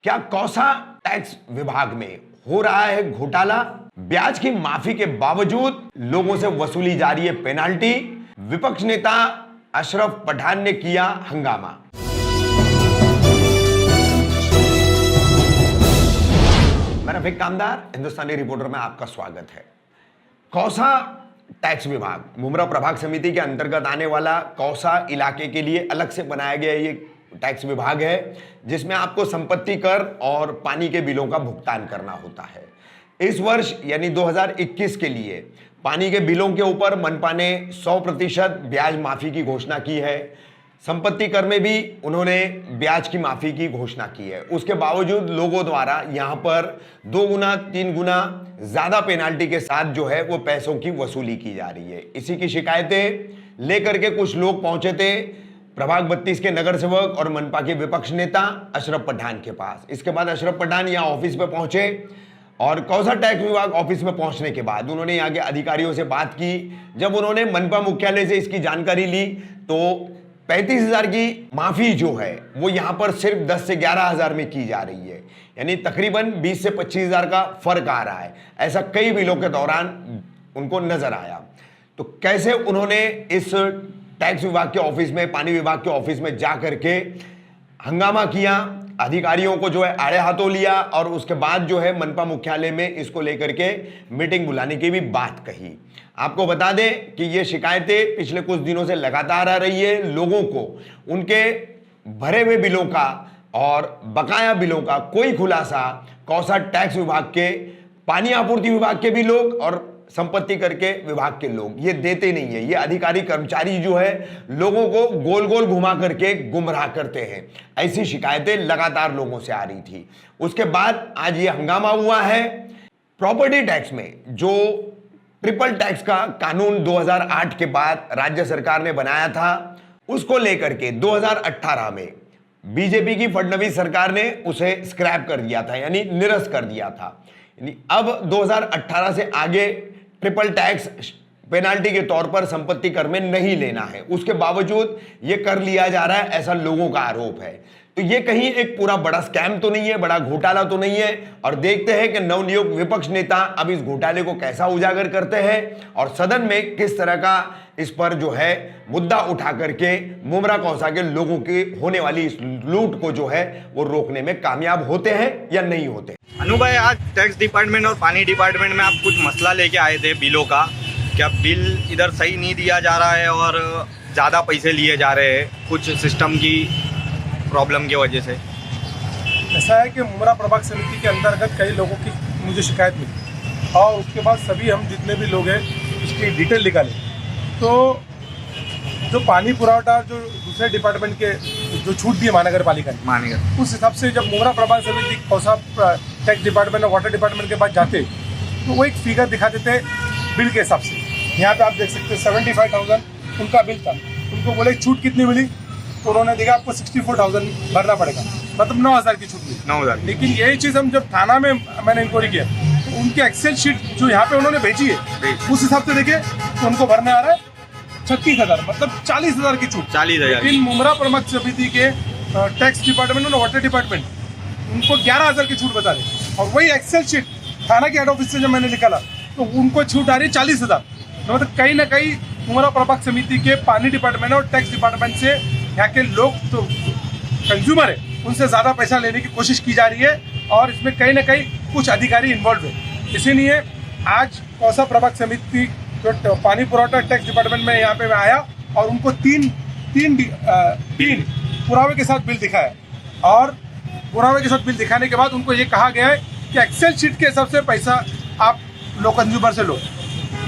क्या कौसा टैक्स विभाग में हो रहा है घोटाला? ब्याज की माफी के बावजूद लोगों से वसूली जा रही है पेनाल्टी। विपक्ष नेता अशरफ पठान ने किया हंगामा। मैं रफीक कामदार, हिंदुस्तानी रिपोर्टर में आपका स्वागत है। कौसा टैक्स विभाग मुमरा प्रभाग समिति के अंतर्गत आने वाला कौसा इलाके के लिए अलग से बनाया गया ये टैक्स विभाग है, जिसमें आपको संपत्ति कर और पानी के बिलों का भुगतान करना होता है। इस वर्ष यानी 2021 के लिए पानी के बिलों के ऊपर मनपा ने 100% ब्याज माफी की घोषणा की है। संपत्ति कर में भी उन्होंने ब्याज की माफी की घोषणा की है। उसके बावजूद लोगों द्वारा यहां पर 2 गुना 3 गुना ज्यादा पेनाल्टी के साथ जो है वो पैसों की वसूली की जा रही है। इसी की शिकायतें लेकर के कुछ लोग पहुंचे थे प्रभाग 32 के नगर सेवक और मनपा के विपक्ष नेता अशरफ पठान के पास। इसके बाद अशरफ पठान यहाँ ऑफिस पे पहुंचे और कौसा टैक्स विभाग ऑफिस में पहुंचने के बाद उन्होंने यहाँ के अधिकारियों से बात की। जब उन्होंने मनपा मुख्यालय से इसकी जानकारी ली तो 35,000 की माफी जो है वो यहाँ पर सिर्फ 10 से 11,000 में की जा रही है, यानी तकरीबन 20 से 25,000 का फर्क आ रहा है। ऐसा कई बिलों के दौरान उनको नजर आया। तो कैसे उन्होंने इस टैक्स विभाग के ऑफिस में, पानी विभाग के ऑफिस में जा करके हंगामा किया, अधिकारियों को जो है आड़े हाथों लिया और उसके बाद जो है मनपा मुख्यालय में इसको लेकर के मीटिंग बुलाने की भी बात कही। आपको बता दें कि ये शिकायतें पिछले कुछ दिनों से लगातार आ रही है। लोगों को उनके भरे हुए बिलों का और बकाया बिलों का कोई खुलासा कौसा टैक्स विभाग के, पानी आपूर्ति विभाग के भी लोग और संपत्ति करके विभाग के लोग ये देते नहीं है। ये अधिकारी कर्मचारी जो है लोगों को गोल गोल घुमा करके गुमराह करते हैं। ऐसी शिकायतें लगातार लोगों से आ रही थी। उसके बाद आज ये हंगामा हुआ है। प्रॉपर्टी टैक्स में जो ट्रिपल टैक्स का कानून 2008 के बाद राज्य सरकार ने बनाया था, उसको लेकर के 2018 में बीजेपी की फडणवीस सरकार ने उसे स्क्रैप कर दिया था, यानी निरस्त कर दिया था। अब 2018 से आगे ट्रिपल टैक्स पेनाल्टी के तौर पर संपत्ति कर में नहीं लेना है। उसके बावजूद यह कर लिया जा रहा है, ऐसा लोगों का आरोप है। तो ये कहीं एक पूरा बड़ा स्कैम तो नहीं है, बड़ा घोटाला तो नहीं है। और देखते हैं कि नवनियुक्त विपक्ष नेता अब इस घोटाले को कैसा उजागर करते हैं और सदन में किस तरह का इस पर जो है मुद्दा उठा करके मुमरा कौसा के लोगों की होने वाली इस लूट को जो है वो रोकने में कामयाब होते हैं या नहीं होते। अनु भाई, आज टैक्स डिपार्टमेंट और पानी डिपार्टमेंट में आप कुछ मसला लेके आए थे बिलों का। क्या बिल इधर सही नहीं दिया जा रहा है और ज़्यादा पैसे लिए जा रहे हैं कुछ सिस्टम की प्रॉब्लम की वजह से? ऐसा है कि मुमरा प्रभाग समिति के अंतर्गत कई लोगों की मुझे शिकायत मिली और उसके बाद सभी हम जितने भी लोग हैं उसकी डिटेल निकाले। तो जो पानी पुरवठा जो दूसरे डिपार्टमेंट के जो छूट दिए महानगर पालिका ने, उस हिसाब से जब मुमरा प्रभाग समिति कौसा टैक्स डिपार्टमेंट और वाटर डिपार्टमेंट के पास जाते तो वो एक फिगर दिखा देते बिल के हिसाब से। यहाँ पे आप देख सकते हैं 75,000 उनका बिल था। उनको बोले छूट कितनी मिली तो उन्होंने देखा आपको 64,000 भरना पड़ेगा, मतलब 9,000 की छूट मिली। 9,000। लेकिन यही चीज़ हम जब थाना में मैंने इंक्वायरी किया तो उनकी एक्सेल शीट जो यहाँ पे उन्होंने भेजी है उस हिसाब से देखे तो उनको भरने आ रहा है 36,000, मतलब 40,000 की छूट। 40,000। लेकिन मुमरा प्रभाग समिति के टैक्स डिपार्टमेंट और वाटर डिपार्टमेंट उनको 11,000 की छूट बता रहे और वही एक्सेल शीट थाना के हेड ऑफिस से जब मैंने निकाला तो उनको छूट आ रही 40,000। मतलब कहीं ना कहीं मुमरा प्रभाग समिति के पानी डिपार्टमेंट और टैक्स डिपार्टमेंट से यहाँ के लोग तो कंज्यूमर है उनसे ज़्यादा पैसा लेने की कोशिश की जा रही है और इसमें कहीं ना कहीं कुछ अधिकारी इन्वॉल्व है। इसीलिए आज कौसा प्रभाग समिति जो पानी पुरवठा टैक्स डिपार्टमेंट में यहाँ पे मैं आया और उनको तीन पुरावे के साथ बिल दिखाया और पुरावे के साथ बिल दिखाने के बाद उनको ये कहा गया है कि एक्सेल शीट के हिसाब से पैसा आप लो कंज्यूमर से लो।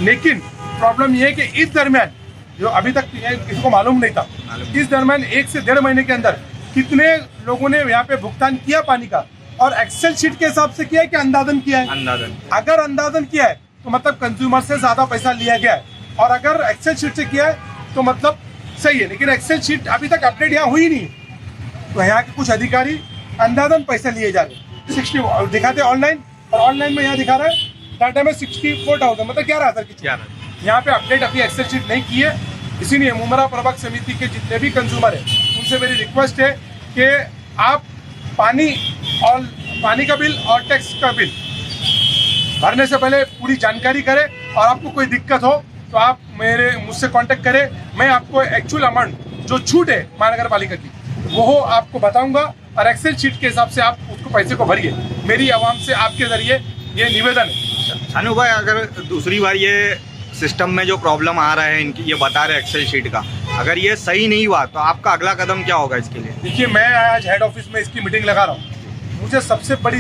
लेकिन प्रॉब्लम ये है कि इस दरमियान जो अभी तक किसी को मालूम नहीं था, इस दरमियान 1 से 1.5 महीने के अंदर कितने लोगों ने यहाँ पे भुगतान किया पानी का और एक्सेल शीट के हिसाब से किया है कि अंदाजन किया है। अंदाजन, अगर अंदाजन किया है तो मतलब कंज्यूमर से ज्यादा पैसा लिया गया है और अगर एक्सेल शीट से किया है तो मतलब सही है। लेकिन एक्सेल शीट अभी तक अपडेट यहाँ हुई नहीं, तो यहाँ के कुछ अधिकारी अंदाजन पैसा लिए जा रहे हैं। 60 दिखाते ऑनलाइन और ऑनलाइन में यहाँ दिखा रहा है डाटा में 64,000, मतलब 11,000 की। यहाँ पे अपडेट अभी एक्सेल शीट नहीं की है। इसीलिए मुमरा प्रभाग समिति के जितने भी कंज्यूमर हैं उनसे मेरी रिक्वेस्ट है कि आप पानी और पानी का बिल और टैक्स का बिल भरने से पहले पूरी जानकारी करें, और आपको कोई दिक्कत हो तो आप मुझसे कांटेक्ट करें। मैं आपको एक्चुअल अमाउंट जो छूट है महानगर पालिका की वो आपको बताऊंगा, और एक्सेल शीट के हिसाब से आप उसको पैसे को भरिए। मेरी आवाम से आपके जरिए ये निवेदन है। शानू भाई, अगर दूसरी बार ये सिस्टम में जो प्रॉब्लम आ रहा है इनकी, ये बता रहे एक्सेल शीट का, अगर ये सही नहीं हुआ तो आपका अगला कदम क्या होगा इसके लिए? देखिए, मैं आज हेड ऑफिस में इसकी मीटिंग लगा रहा हूँ। मुझे सबसे बड़ी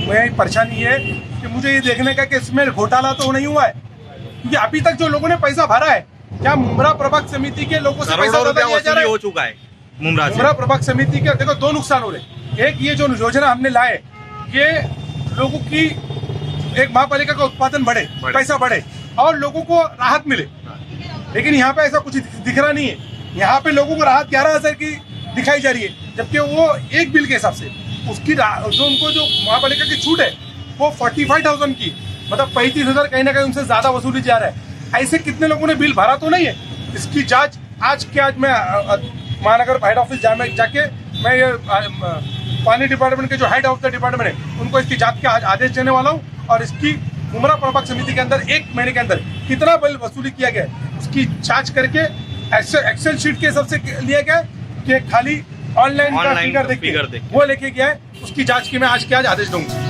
मेरी परेशानी है कि मुझे ये देखने का कि इसमें घोटाला तो नहीं हुआ है, क्योंकि अभी तक जो लोगों ने पैसा भरा है, क्या मुमरा प्रभाग समिति के लोगों से पैसा करोड़ों रुपया लिया जा रहा वसूली है? हो चुका है मुमरा से। मुमरा प्रभाग समिति के देखो दो नुकसान हो रहे। एक, ये जो योजना हमने लाए, ये लोगों की एक महापालिका का उत्पादन बढ़े, पैसा बढ़े और लोगों को राहत मिले, लेकिन यहाँ पे ऐसा कुछ दिख रहा नहीं है। यहाँ पे लोगों को राहत 11,000 की दिखाई जा रही है, जबकि वो एक बिल के हिसाब से उसकी जो उनको जो महापालिका की छूट है वो 45,000 की, मतलब 35,000 कहीं ना कहीं उनसे ज्यादा वसूली जा रहा है। ऐसे कितने लोगों ने बिल भरा तो नहीं है? इसकी जांच आज के आज मैं महानगर हेड ऑफिस जाके मैं ये पानी डिपार्टमेंट के जो हेड ऑफ द डिपार्टमेंट है उनको इसकी जांच के आदेश देने वाला हूँ, और इसकी मुमरा प्रभाग समिति के अंदर 1 महीने के अंदर कितना बिल वसूली किया गया है उसकी जांच करके एक्सेल शीट के हिसाब से लिया गया कि खाली ऑनलाइन का फिगर देख के वो लेके गया है, उसकी जांच की मैं आज के आज आदेश दूंगा।